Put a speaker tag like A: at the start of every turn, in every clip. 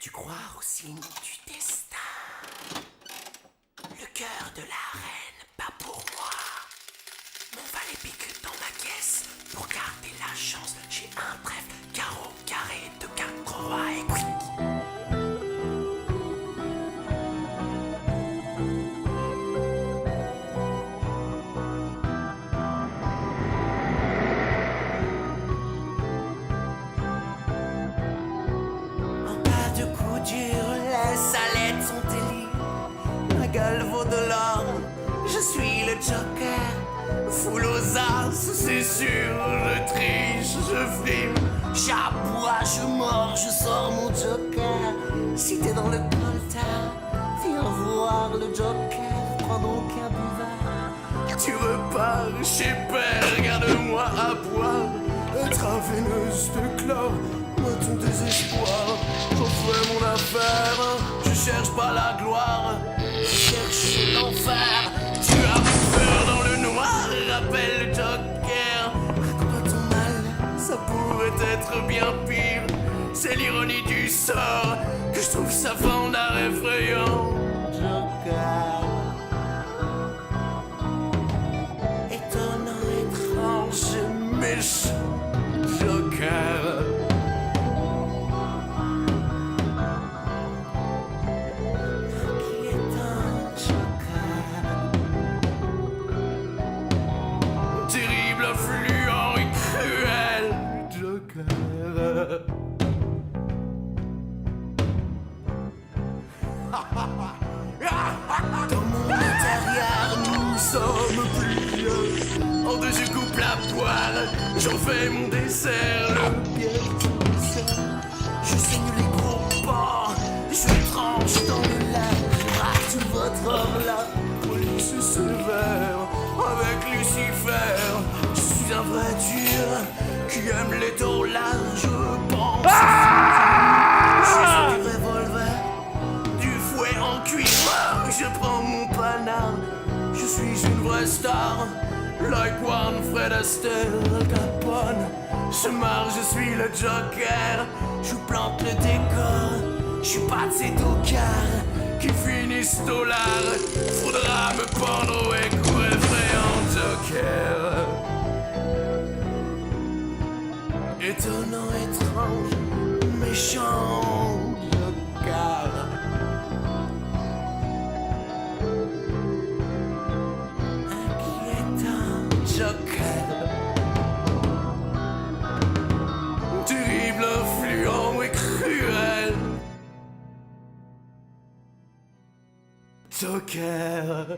A: Tu crois au signe du destin. Le cœur de la reine, pas pour moi. Mon valet pique dans ma caisse pour garder la chance. J'ai un trèfle, carreau, carré de 4 rois et quick. Je suis le Joker, full aux as, c'est sûr, je triche, je frime, j'aboie, je mords, je sors mon Joker. Si t'es dans le coltard, viens voir le Joker, prends donc un buvard. Tu repars chez père, garde-moi à boire, intraveineuse de chlore, moi ton désespoir. J'en fais mon affaire, je cherche pas la gloire, je cherche l'enfer. Tu as peur dans le noir, rappelle le Joker. Raconte ton mal, ça pourrait être bien pire. C'est l'ironie du sort que je trouve sa fin d'art effrayant. Joker, étonnant, étrange, méchant Joker. Dans mon intérieur, nous sommes pliés. En deux, je coupe la poire, j'en fais mon dessert. Le bière, je saigne les gros porcs, je tranche dans le lac, je braque tout votre or là. Police sévère, avec Lucifer. Je suis un vrai dur qui aime les taux larges, je pense. Je suis du revolver, du fouet en cuir. Je prends mon panard, je suis une vraie star. Like one Fred Astaire, Al Capone. Je marre, je suis le Joker. Je plante le décor. Je suis pas de ces doucards qui finissent au lard. Faudra me pendre et courir en Joker. Étonnant, étrange, méchant Joker. Joker, terrible, influent et cruel. Joker,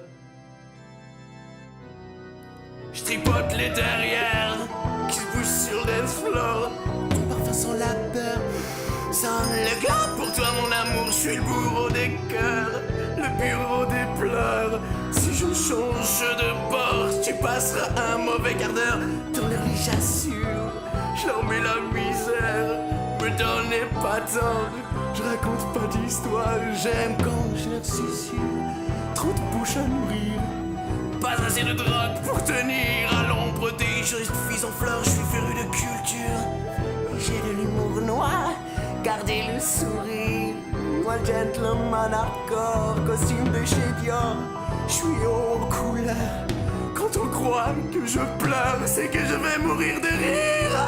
A: je tripote les derrières qui se bougent sur les floors. Ton parfum sans la peur, sonne le glas. Pour toi mon amour, je suis le bourreau des cœurs, le bureau des pleurs. Si je change de bord, tu passeras un mauvais quart d'heure. Dans leur lit j'assure, je leur mets la misère. Me donnez pas tort, je raconte pas d'histoire. J'aime quand je leur susurre, trop de bouche à nourrir. Pas assez de drogue pour tenir à l'ombre des juristes filles en fleurs. Je suis féru de culture, j'ai de l'humour noir, gardez le sourire. Moi le gentleman hardcore, costume de chez Dior. Je suis en couleur. Quand on croit que je pleure, c'est que je vais mourir de rire.